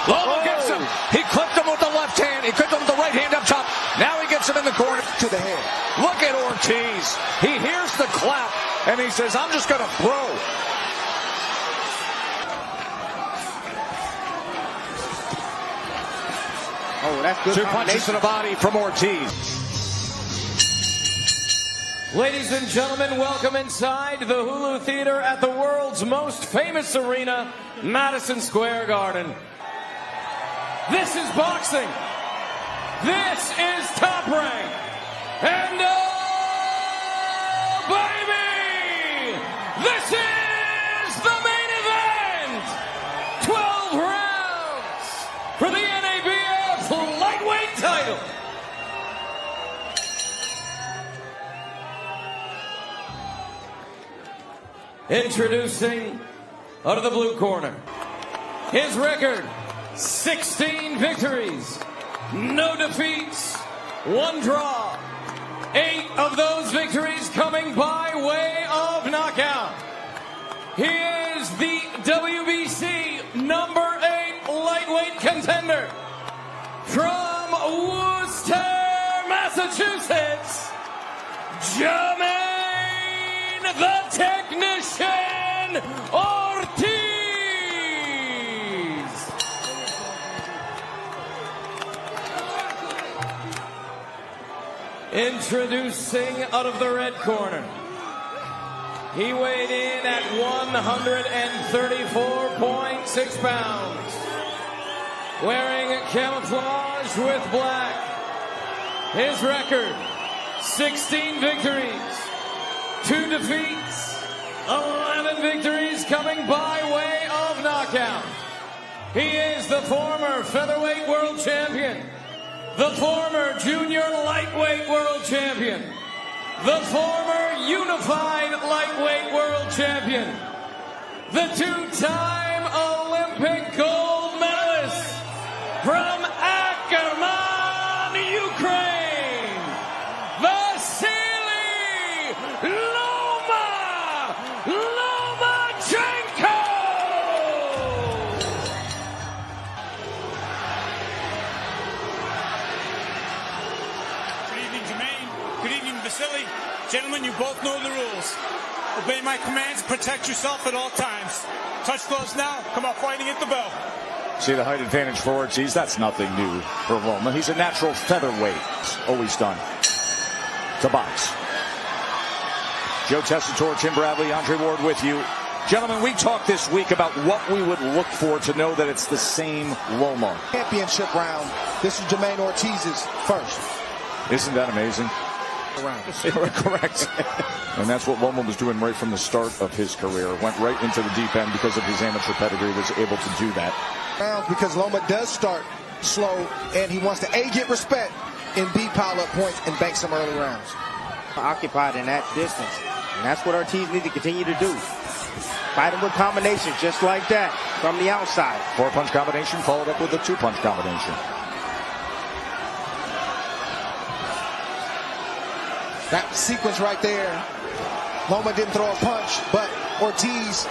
Loma gets him. He clipped him with the left hand. He clipped him with the right hand up top. Now he gets him in the corner. To the head. Look at Ortiz. He hears the clap, and he says, I'm just going to throw. Oh, that's good. Two punches to the body from Ortiz. Ladies and gentlemen, welcome inside the Hulu Theater at the world's most famous arena, Madison Square Garden. This is boxing. This is Top Rank. And oh, baby, this is the main event. 12 rounds for the NABF lightweight title. Introducing, out of the blue corner, his record, 16 victories, no defeats, 1 draw. 8 of those victories coming by way of knockout. He is the WBC number 8 lightweight contender from Worcester, Massachusetts, Jamaine the Technician Ortiz. Introducing out of the red corner, he weighed in at 134.6 pounds, wearing camouflage with black. His record, 16 victories, 2 defeats, 11 victories coming by way of knockout. He is the former featherweight world champion, the former junior lightweight world champion, the former unified lightweight world champion, the 2-time Olympic gold medalist from Ackerman, Ukraine, Vasiliy Lomachenko. Good evening, Jamaine. Good evening, Vasiliy. Gentlemen, you both know the rules. Obey my commands, protect yourself at all times. Touch gloves now, come out fighting at the bell. See the height advantage for Ortiz? That's nothing new for Loma. He's a natural featherweight. Always done. To box. Joe Tessitore, Tim Bradley, Andre Ward with you. Gentlemen, we talked this week about what we would look for to know that it's the same Loma. Championship round. This is Jamaine Ortiz's first. Isn't that amazing? Correct. And that's what Loma was doing right from the start of his career. Went right into the deep end because of his amateur pedigree, was able to do that. Because Loma does start slow, and he wants to, A, get respect, and B, pile up points and bank some early rounds. Occupied in that distance, and that's what Ortiz needs to continue to do. Fight him with combinations just like that from the outside. 4-punch combination followed up with a 2-punch combination. That sequence right there, Loma didn't throw a punch, but Ortiz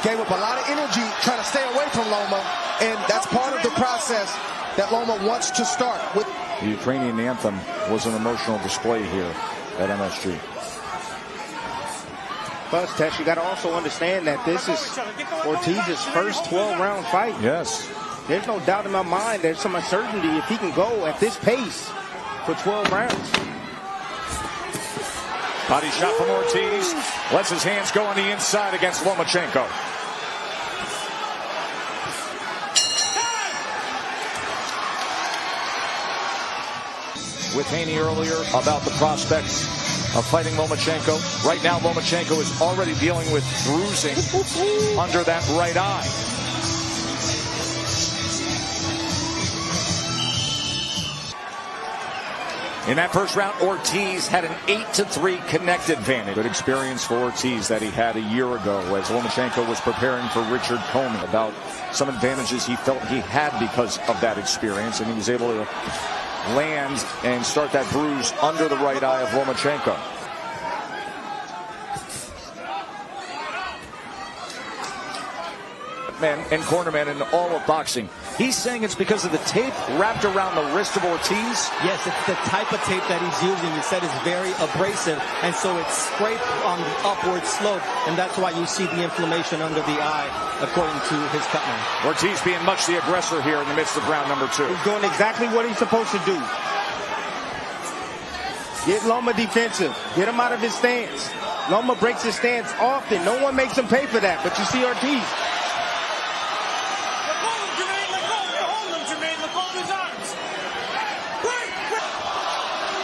gave up a lot of energy trying to stay away from Loma, and that's part of the process that Loma wants to start with. The Ukrainian anthem was an emotional display here at MSG. Plus, Tess, you got to also understand that this is Ortiz's first 12-round fight. Yes. There's no doubt in my mind there's some uncertainty if he can go at this pace for 12 rounds. Body shot from Ortiz. Lets his hands go on the inside against Lomachenko. With Haney earlier about the prospects of fighting Lomachenko. Right now, Lomachenko is already dealing with bruising under that right eye. In that first round, Ortiz had an 8-3 connect advantage. Good experience for Ortiz that he had a year ago as Lomachenko was preparing for Richard Comey. About some advantages he felt he had because of that experience, and he was able to land and start that bruise under the right eye of Lomachenko. man and cornerman in all of boxing. He's saying it's because of the tape wrapped around the wrist of Ortiz. Yes, it's the type of tape that he's using. He said it's very abrasive, and so it's scraped on the upward slope, and that's why you see the inflammation under the eye, according to his cutman. Ortiz being much the aggressor here in the midst of round number 2. He's doing exactly what he's supposed to do. Get Loma defensive. Get him out of his stance. Loma breaks his stance often. No one makes him pay for that, but you see Ortiz. Let go of him, Jamaine. Let go. Hold him, Jamaine. Let go of his arms.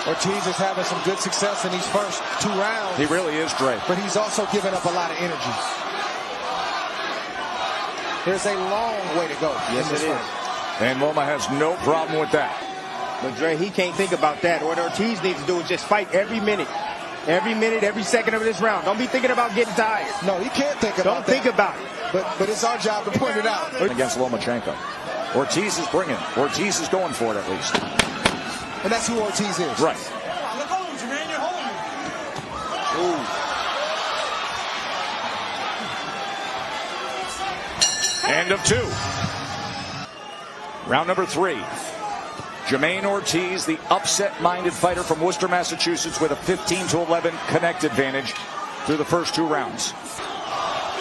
Ortiz is having some good success in these first 2 rounds. He really is, Dre. But he's also giving up a lot of energy. There's a long way to go. Yes, it is. And Loma has no problem with that. But Dre, he can't think about that. What Ortiz needs to do is just fight every minute. Every minute, every second of this round. Don't be thinking about getting tired. No, he can't think about Don't think about it. But it's our job to point it out. Against Lomachenko. Ortiz is bringing. Ortiz is going for it at least. And that's who Ortiz is. Right. Let go of him, Jamaine. You're holding him. Ooh. End of 2. Round number 3. Jamaine Ortiz, the upset-minded fighter from Worcester, Massachusetts, with a 15-11 connect advantage through the first 2 rounds.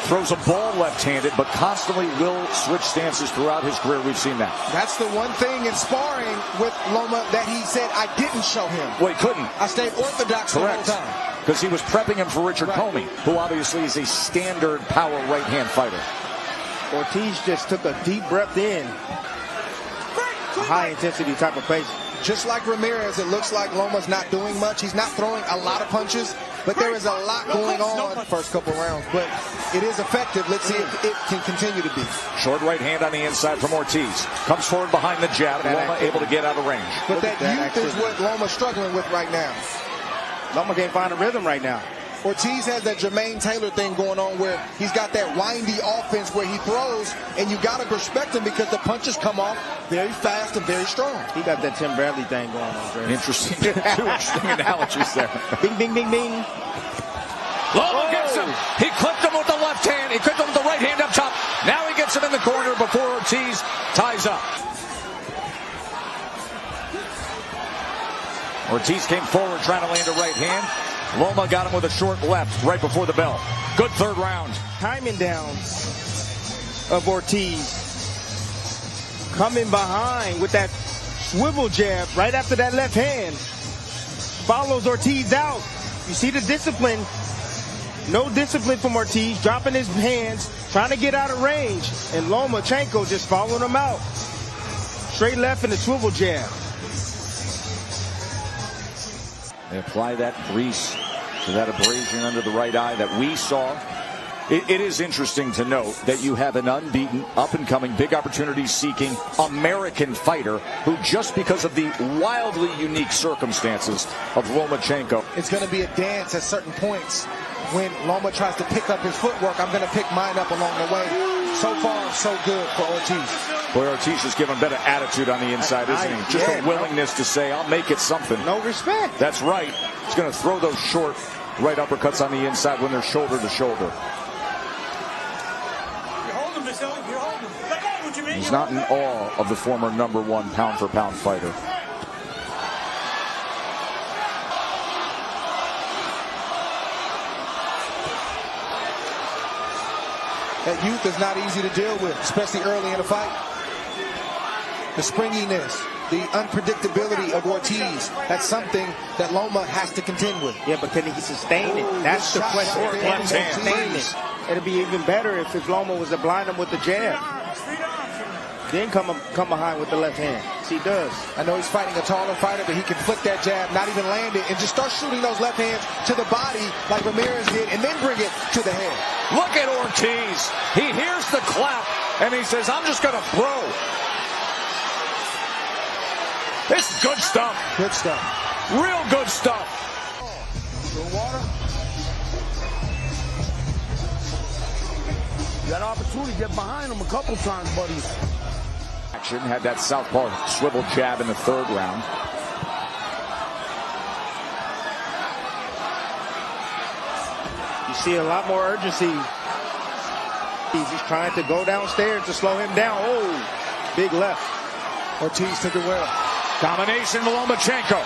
Throws a ball left-handed, but constantly will switch stances throughout his career. We've seen that. That's the one thing in sparring with Loma that he said I didn't show him. Well, he couldn't. I stayed orthodox the whole time. Because he was prepping him for Richard Comey, who obviously is a standard power right-hand fighter. Ortiz just took a deep breath in. A high-intensity type of pace. Just like Ramirez, it looks like Loma's not doing much. He's not throwing a lot of punches, but there is a lot going on the first couple rounds. But it is effective. Let's see if it can continue to be. Short right hand on the inside from Ortiz. Comes forward behind the jab. Loma able to get out of range. But that youth is what Loma's struggling with right now. Loma can't find a rhythm right now. Ortiz has that Jamaine Taylor thing going on where he's got that windy offense where he throws, and you got to respect him because the punches come off very fast and very strong. He got that Tim Bradley thing going on, Dre. Interesting. 2 interesting analogies there. Bing, bing, bing, bing. Loma gets him. He clipped him with the left hand. He clipped him with the right hand up top. Now he gets him in the corner before Ortiz ties up. Ortiz came forward trying to land a right hand. Loma got him with a short left right before the bell. Good 3rd round. Timing down of Ortiz. Coming behind with that swivel jab right after that left hand. Follows Ortiz out. You see the discipline. No discipline from Ortiz. Dropping his hands. Trying to get out of range. And Lomachenko just following him out. Straight left and the swivel jab. They apply that grease to that abrasion under the right eye that we saw. It is interesting to note that you have an unbeaten, up-and-coming, big opportunity-seeking American fighter who, just because of the wildly unique circumstances of Lomachenko. It's going to be a dance at certain points. When Loma tries to pick up his footwork, I'm going to pick mine up along the way. So far, so good for Ortiz. Boy, Ortiz is giving better attitude on the inside, isn't he? Just a willingness to say, I'll make it something. No respect. That's right. He's going to throw those short right uppercuts on the inside when they're shoulder to shoulder. You're holding him, Vasiliy. You're holding him. Let go of him, Jamaine. He's not in awe of the former #1 pound-for-pound fighter. That youth is not easy to deal with, especially early in a fight. The springiness, the unpredictability of Ortiz, that's something that Loma has to contend with. Yeah, but can he sustain it? That's the question. Can he sustain it? It'd be even better if Loma was to blind him with the jab. Then come behind with the left hand. He does. I know he's fighting a taller fighter, but he can flick that jab, not even land it, and just start shooting those left hands to the body like Ramirez did, and then bring it to the head. Look at Ortiz. He hears the clap, and he says, I'm just going to throw. This is good stuff. Good stuff. Real good stuff. Good water. You got an opportunity to get behind him a couple times, buddy. Action had that southpaw swivel jab in the 3rd round. You see a lot more urgency He's trying to go downstairs to slow him down. Oh, big left. Ortiz took it well. Combination with Lomachenko.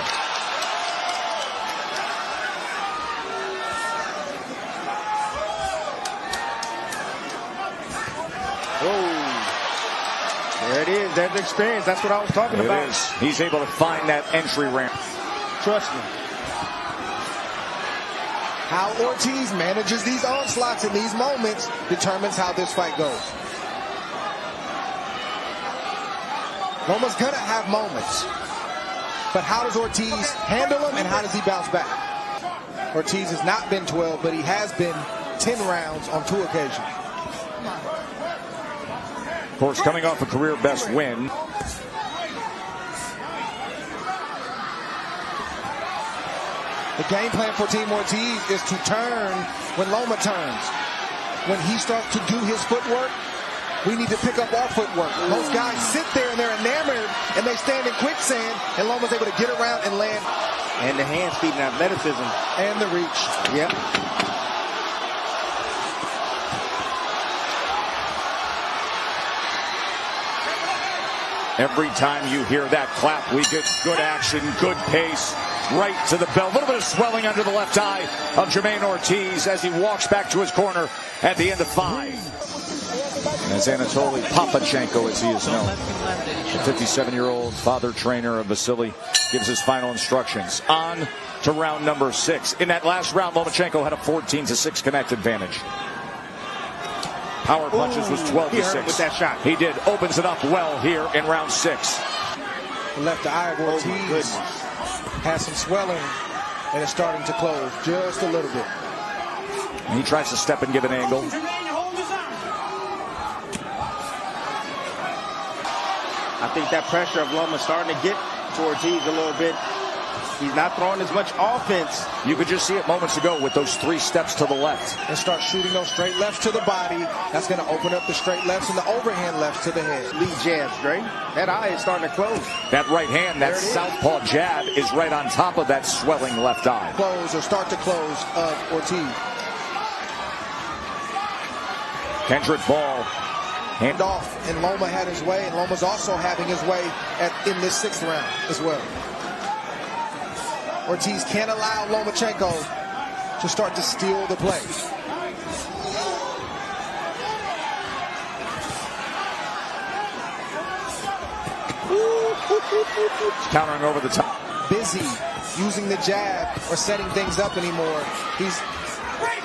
Oh, there it is. There's the experience. That's what I was talking about. It is. He's able to find that entry ramp. Trust me. How Ortiz manages these onslaughts in these moments determines how this fight goes. Loma's gonna have moments, but how does Ortiz handle them and how does he bounce back? Ortiz has not been 12, but he has been 10 rounds on 2 occasions. Of course, coming off a career best win. The game plan for Team Ortiz is to turn when Loma turns. When he starts to do his footwork, we need to pick up our footwork. Most guys sit there and they're enamored and they stand in quicksand, and Loma's able to get around and land. And the hand speed and athleticism. And the reach. Yep. Every time you hear that clap, we get good action, good pace, right to the bell. A little bit of swelling under the left eye of Jamaine Ortiz as he walks back to his corner at the end of 5. As Anatoly Papachenko, as he is known, the 57-year-old father trainer of Vasiliy, gives his final instructions. On to round number 6. In that last round, Lomachenko had a 14-6 connect advantage. Power punches was 12-6. With that shot. He did. Opens it up well here in round 6. The left eye of Ortiz has some swelling and it's starting to close just a little bit. And he tries to step and give an angle. I think that pressure of Loma starting to get to Ortiz a little bit. He's not throwing as much offense. You could just see it moments ago with those 3 steps to the left. And start shooting those straight lefts to the body. That's going to open up the straight lefts and the overhand lefts to the head. Lead jabs, Dre. That eye is starting to close. That right hand, that southpaw jab is right on top of that swelling left eye. Close or start to close of Ortiz. Kendrick Ball. Hand off, and Loma had his way, and Loma's also having his way in this 6th round as well. Ortiz can't allow Lomachenko to start to steal the play. Countering over the top. Busy using the jab or setting things up anymore. He's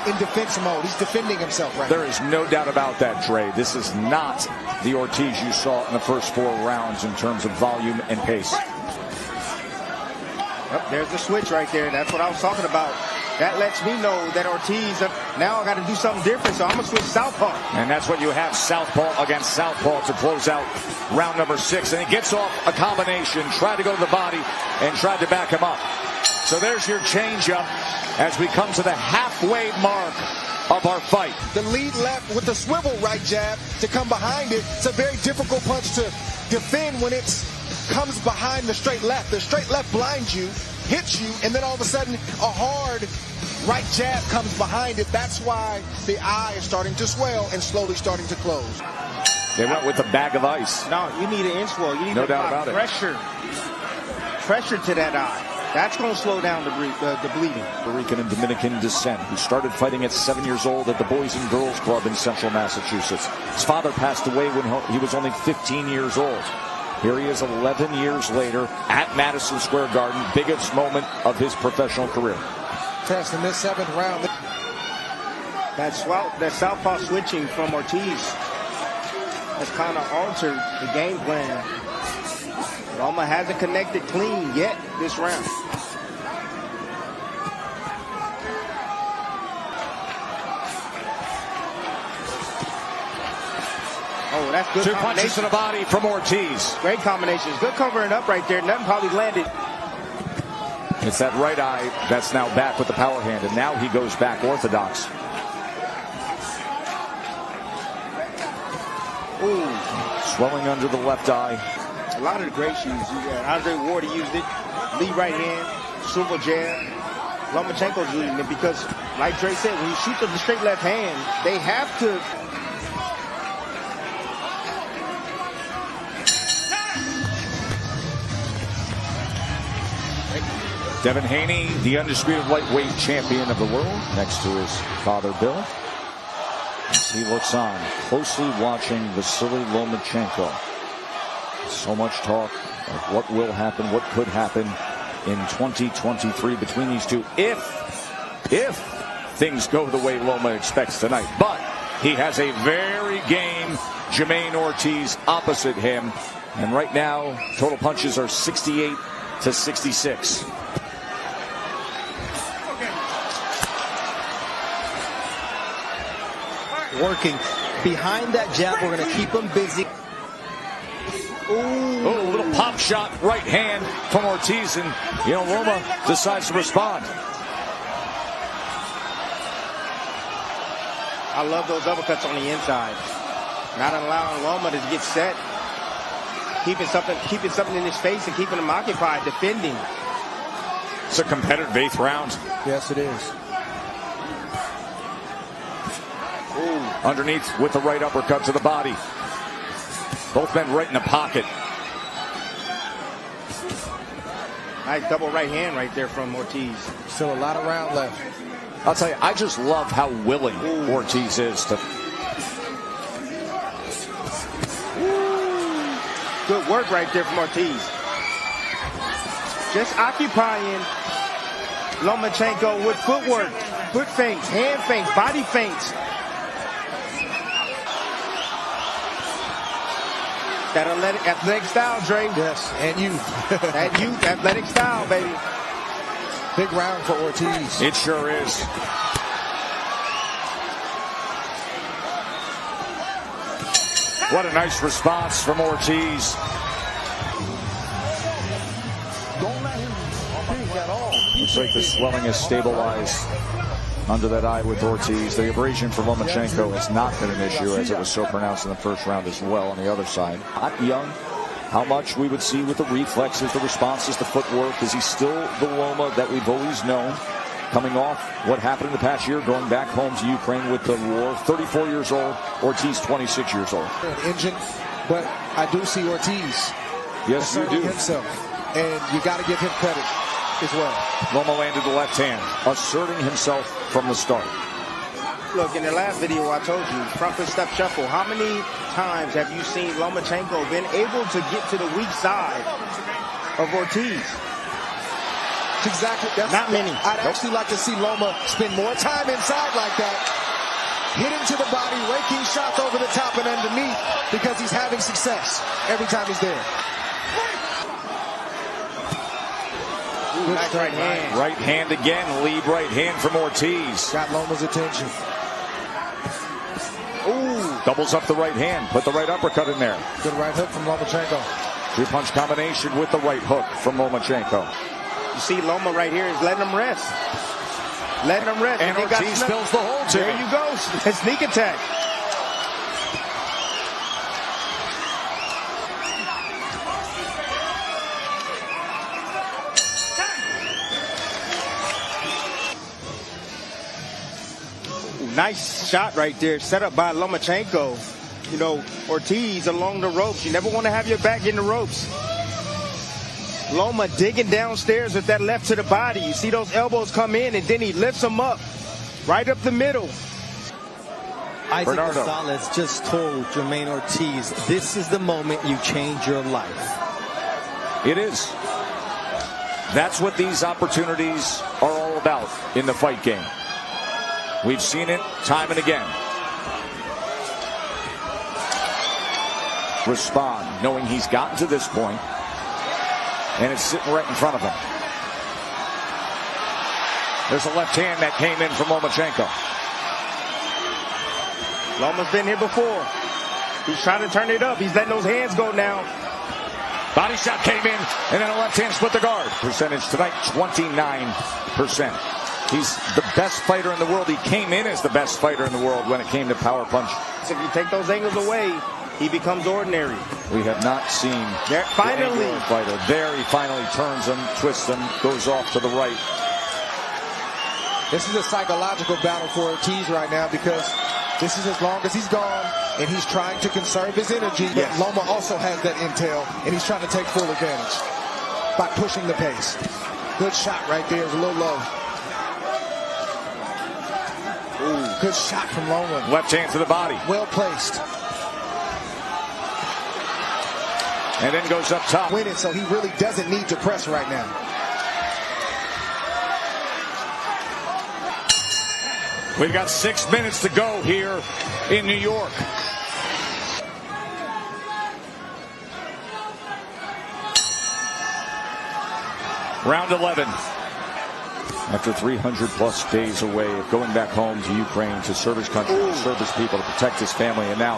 in defense mode. He's defending himself right now. There is no doubt about that, Dre. This is not the Ortiz you saw in the first 4 rounds in terms of volume and pace. Yep, there's the switch right there. That's what I was talking about. That lets me know that Ortiz, now I got to do something different, so I'm going to switch southpaw. And that's what you have, southpaw against southpaw to close out round number 6. And he gets off a combination, tried to go to the body, and tried to back him up. So there's your changeup as we come to the halfway mark of our fight. The lead left with the swivel right jab to come behind it. It's a very difficult punch to defend when it comes behind the straight left. The straight left blinds you, hits you, and then all of a sudden a hard right jab comes behind it. That's why the eye is starting to swell and slowly starting to close. They went with a bag of ice. No, you need an inch wall. You need no to doubt about pressure to that eye. That's going to slow down the bleeding. Puerto Rican and Dominican descent, who started fighting at 7 years old at the Boys and Girls Club in central Massachusetts. His father passed away when he was only 15 years old. Here he is 11 years later at Madison Square Garden, biggest moment of his professional career. Test in this 7th round. That southpaw switching from Ortiz has kind of altered the game plan. Loma hasn't connected clean yet this round. Oh, that's good. 2 punches to the body from Ortiz. Great combinations. Good covering up right there. Nothing probably landed. It's that right eye that's now back with the power hand, and now he goes back orthodox. Ooh. Swelling under the left eye. A lot of the great shoes. Andre Ward used it. Lead right hand, swivel jab. Lomachenko's using it because, like Dre said, when you shoot with the straight left hand, they have to Devin Haney, the undisputed lightweight champion of the world, next to his father, Bill. As he looks on, closely watching Vasiliy Lomachenko. So much talk of what will happen, what could happen in 2023 between these two if things go the way Loma expects tonight. But he has a very game Jamaine Ortiz opposite him. And right now, total punches are 68 to 66. Working behind that jab, we're going to keep him busy. Ooh, a little pop shot, right hand from Ortiz, and Loma decides to respond. I love those uppercuts on the inside. Not allowing Loma to get set. Keeping something in his face and keeping him occupied, defending. It's a competitive 8th round. Yes, it is. Ooh. Underneath with the right uppercut to the body. Both men right in the pocket. Nice double right hand right there from Ortiz. Still a lot of round left. I'll tell you, I just love how willing Ortiz is to. Good work right there from Ortiz. Just occupying Lomachenko with footwork, foot feints, hand feints, body feints. That athletic style, Dre. Yes, and youth. That youth, athletic style, baby. Big round for Ortiz. It sure is. What a nice response from Ortiz. Don't let him think at all. Looks like the swelling has stabilized under that eye with Ortiz. The abrasion for Lomachenko has not been an issue, as it was so pronounced in the first round as well on the other side. Not young. How much we would see with the reflexes, the responses, the footwork. Is he still the Loma that we've always known? Coming off what happened in the past year, going back home to Ukraine with the war. 34 years old, Ortiz 26 years old. Engine, but I do see Ortiz. Yes, you do. Himself, and you got to give him credit as well. Loma landed the left hand, asserting himself from the start. Look, in the last video I told you, front foot step shuffle. How many times have you seen Lomachenko been able to get to the weak side of Ortiz? Exactly. Not many. I'd actually like to see Loma spend more time inside like that. Hitting to the body, raking shots over the top and underneath, because he's having success every time he's there. Ooh, nice right hand. Right hand again, lead right hand from Ortiz. Got Loma's attention. Ooh, doubles up the right hand, put the right uppercut in there. Good right hook from Lomachenko. 2-punch combination with the right hook from Lomachenko. You see Loma right here is letting him rest. Letting him rest. And Ortiz fills the hole too. There you go. A sneak attack. Nice shot right there, set up by Lomachenko. You know, Ortiz along the ropes. You never want to have your back in the ropes. Loma digging downstairs with that left to the body. You see those elbows come in, and then he lifts them up, right up the middle. Isaac Gonzalez just told Jamaine Ortiz, this is the moment you change your life. It is. That's what these opportunities are all about in the fight game. We've seen it time and again. Respond, knowing he's gotten to this point, and it's sitting right in front of him. There's a left hand that came in from Lomachenko. Loma's been here before. He's trying to turn it up. He's letting those hands go now. Body shot came in, and then a left hand split the guard. Percentage tonight, 29%. He's the best fighter in the world. He came in as the best fighter in the world when it came to power punch. So if you take those angles away, he becomes ordinary. We have not seen finally the fighter. There he finally turns him, twists him, goes off to the right. This is a psychological battle for Ortiz right now, because this is as long as he's gone, and he's trying to conserve his energy. Yes. But Loma also has that intel, and he's trying to take full advantage by pushing the pace. Good shot right there. It's a little low. Ooh, good shot from Loma. Left hand to the body. Well placed. And then goes up top. Win it, so he really doesn't need to press right now. We've got 6 minutes to go here in New York. Round 11. After 300 plus days away of going back home to Ukraine to serve his country, to serve his people, to protect his family, and now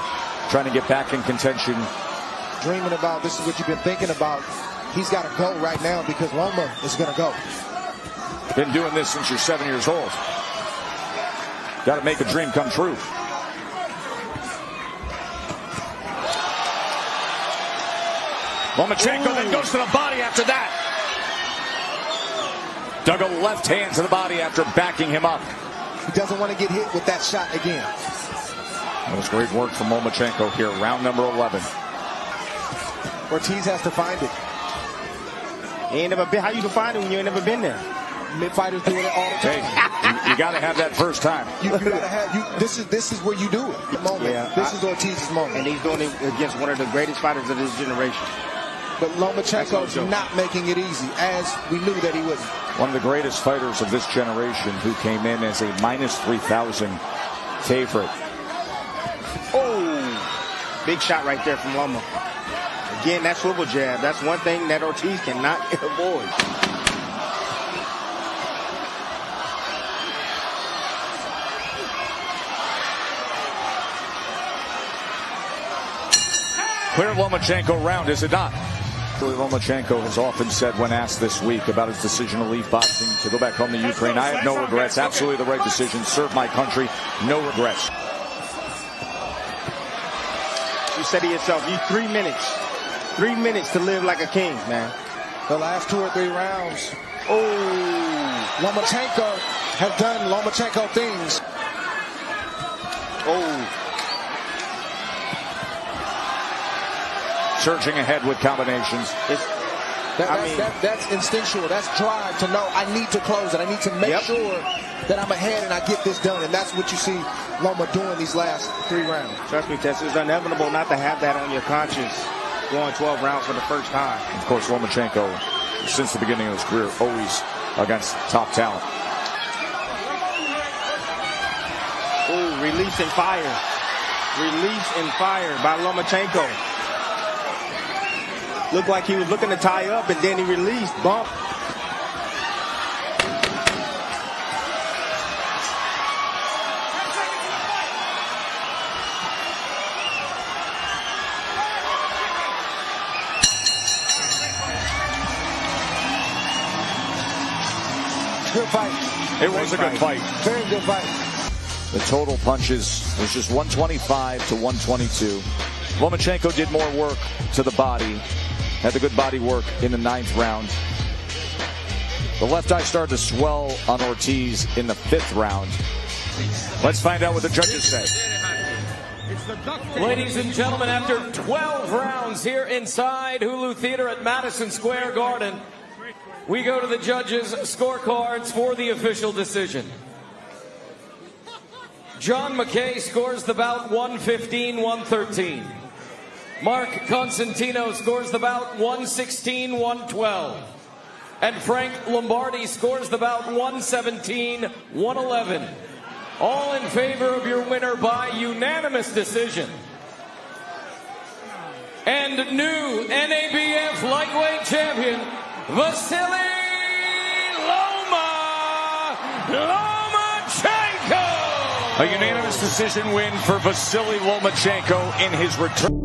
trying to get back in contention. Dreaming about, this is what you've been thinking about. He's got to go right now because Loma is going to go. Been doing this since you're 7 years old. Got to make a dream come true. Lomachenko then goes to the body after that. Dug a left hand to the body after backing him up. He doesn't want to get hit with that shot again. That was great work from Lomachenko here, round number 11. Ortiz has to find it. You ain't never been. How you can find it when you ain't never been there? Mid fighters doing it all the time. Hey, you got to have that first time. You gotta have. This is where you do it. The moment. Yeah, this is Ortiz's moment. And he's doing it against one of the greatest fighters of his generation. But Lomachenko's not making it easy, as we knew that he wouldn't. One of the greatest fighters of this generation, who came in as a minus 3,000 favorite. Oh, big shot right there from Loma. Again, that swivel jab. That's one thing that Ortiz cannot avoid. Clear Lomachenko round, is it not? Lomachenko has often said when asked this week about his decision to leave boxing to go back home to Ukraine, I have no regrets. Absolutely the right decision. Serve my country. No regrets. You said to yourself, you 3 minutes. 3 minutes to live like a king, man. The last 2 or 3 rounds. Oh, Lomachenko have done Lomachenko things. Oh. Surging ahead with combinations. That's instinctual. That's drive to know I need to close it. I need to make sure that I'm ahead and I get this done. And that's what you see Loma doing these last 3 rounds. Trust me, Tess, it's inevitable not to have that on your conscience going 12 rounds for the first time. Of course, Lomachenko, since the beginning of his career, always against top talent. Oh, release and fire. Release and fire by Lomachenko. Looked like he was looking to tie up, and then he released. Bump. Good fight. It was a good fight. Very good fight. The total punches was just 125 to 122. Lomachenko did more work to the body. Had the good body work in the 9th round. The left eye started to swell on Ortiz in the 5th round. Let's find out what the judges say. Ladies and gentlemen, after 12 rounds here inside Hulu Theater at Madison Square Garden, we go to the judges' scorecards for the official decision. John McKay scores the bout 115-113. Mark Constantino scores the bout 116-112. And Frank Lombardi scores the bout 117-111. All in favor of your winner by unanimous decision. And new NABF lightweight champion, Vasiliy Lomachenko! A unanimous decision win for Vasiliy Lomachenko in his return.